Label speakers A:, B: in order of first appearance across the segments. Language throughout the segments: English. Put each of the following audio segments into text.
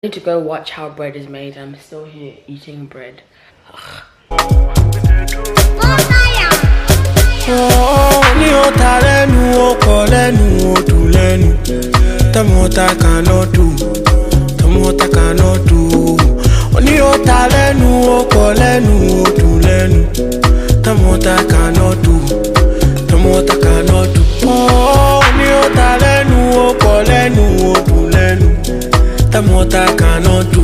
A: need to go watch how bread is made. I'm still here eating bread. Ugh.
B: Tell me what I cannot do. Tell me what I cannot do. Only your talent, tell me what I cannot do. Tell me what I cannot do. Oh, only your talent, tell me what I cannot do.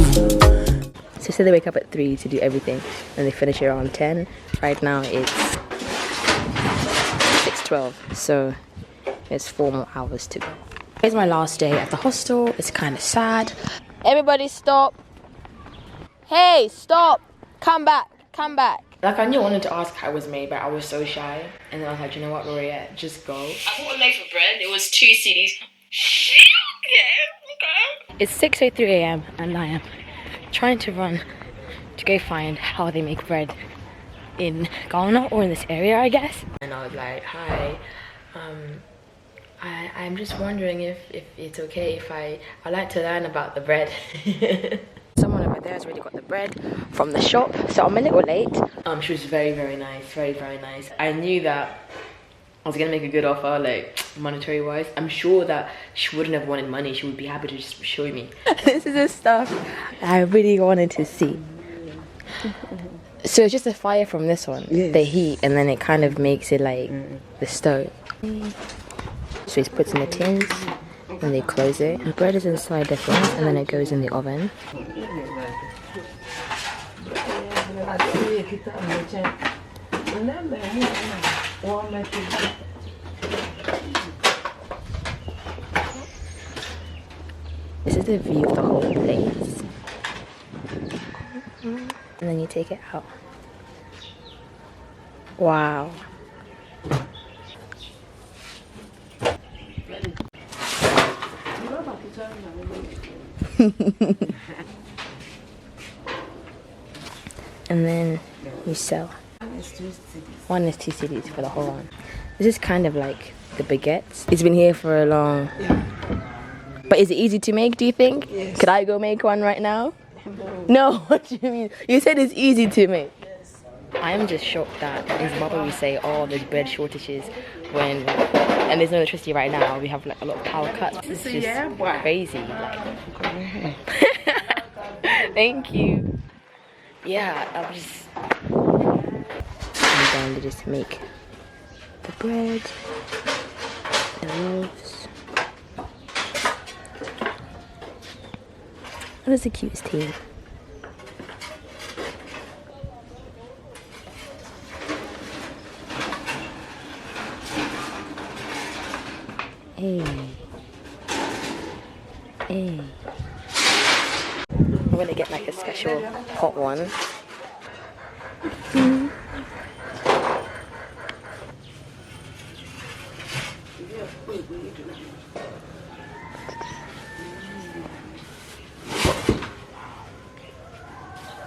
A: So say they wake up at 3 to do everything, and they finish around 10. Right now it's 6:12, so there's 4 more hours to go. It's my last day at the hostel. It's kind of sad. Everybody stop. Hey, stop. Come back. Come back. Like, I knew I wanted to ask how it was made, but I was so shy. And then I was like, you know what, Maria, just go. I bought a loaf of bread. It was 2 CDs. Okay. It's 6:03 a.m. and I am trying to run to go find how they make bread in Ghana, or in this area, I guess. And I was like, hi. I'm just wondering if it's okay if I'd like to learn about the bread. Someone over there has already got the bread from the shop, so I'm a little late. She was very, very nice, very, very nice. I knew that I was gonna make a good offer, like monetary wise. I'm sure that she wouldn't have wanted money. She would be happy to just show me. This is the stuff I really wanted to see. So it's just a fire from this one, yes. The heat, and then it kind of makes it like the stove. So it's put in the tins and they close it. The bread is inside the thing and then it goes in the oven. This is the view of the whole place. And then you take it out. Wow. And then you sell. One is 2 CDs for the whole one. This is kind of like the baguettes. It's been here for a long. But is it easy to make, do you think? Yes. Could I go make one right now? No, what do you mean? You said it's easy to make. Yes. I am just shocked that in Zimbabwe we say, oh, there's bread shortages and there's no electricity right now. We have like a lot of power cuts. It's just crazy. Like. Thank you. Yeah, I'm going to just make the bread, the loaves. What is the cutest team? Hey. Hey. I'm gonna get like a special hot one.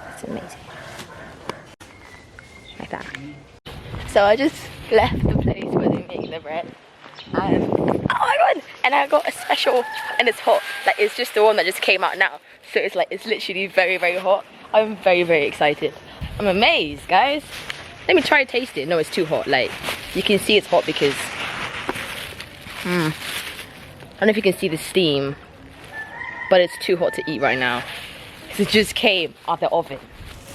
A: That's amazing. Like that. So I just left the place where they make the bread. And oh my god! And I got a special, and it's hot. Like, it's just the one that just came out now. So it's like, it's literally very, very hot. I'm very, very excited. I'm amazed, guys. Let me try to taste it. No, it's too hot. Like, you can see it's hot because I don't know if you can see the steam, but it's too hot to eat right now. It just came out the oven.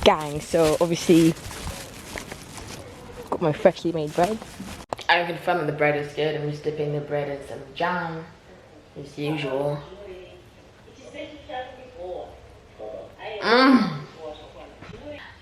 A: Gang, so obviously got my freshly made bread. I can confirm that the bread is good. I'm just dipping the bread in some jam, as usual.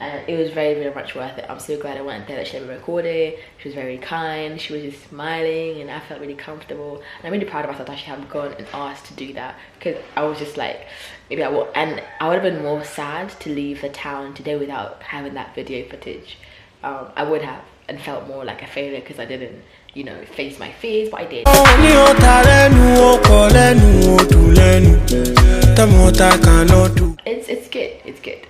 A: And it was very, very much worth it. I'm so glad I went there, that she never recorded. She was very kind. She was just smiling and I felt really comfortable. And I'm really proud of myself that I actually have gone and asked to do that, because I was just like, maybe I will. And I would have been more sad to leave the town today without having that video footage. I would have, and felt more like a failure because I didn't, you know, face my fears, but I did. It's good, it's good.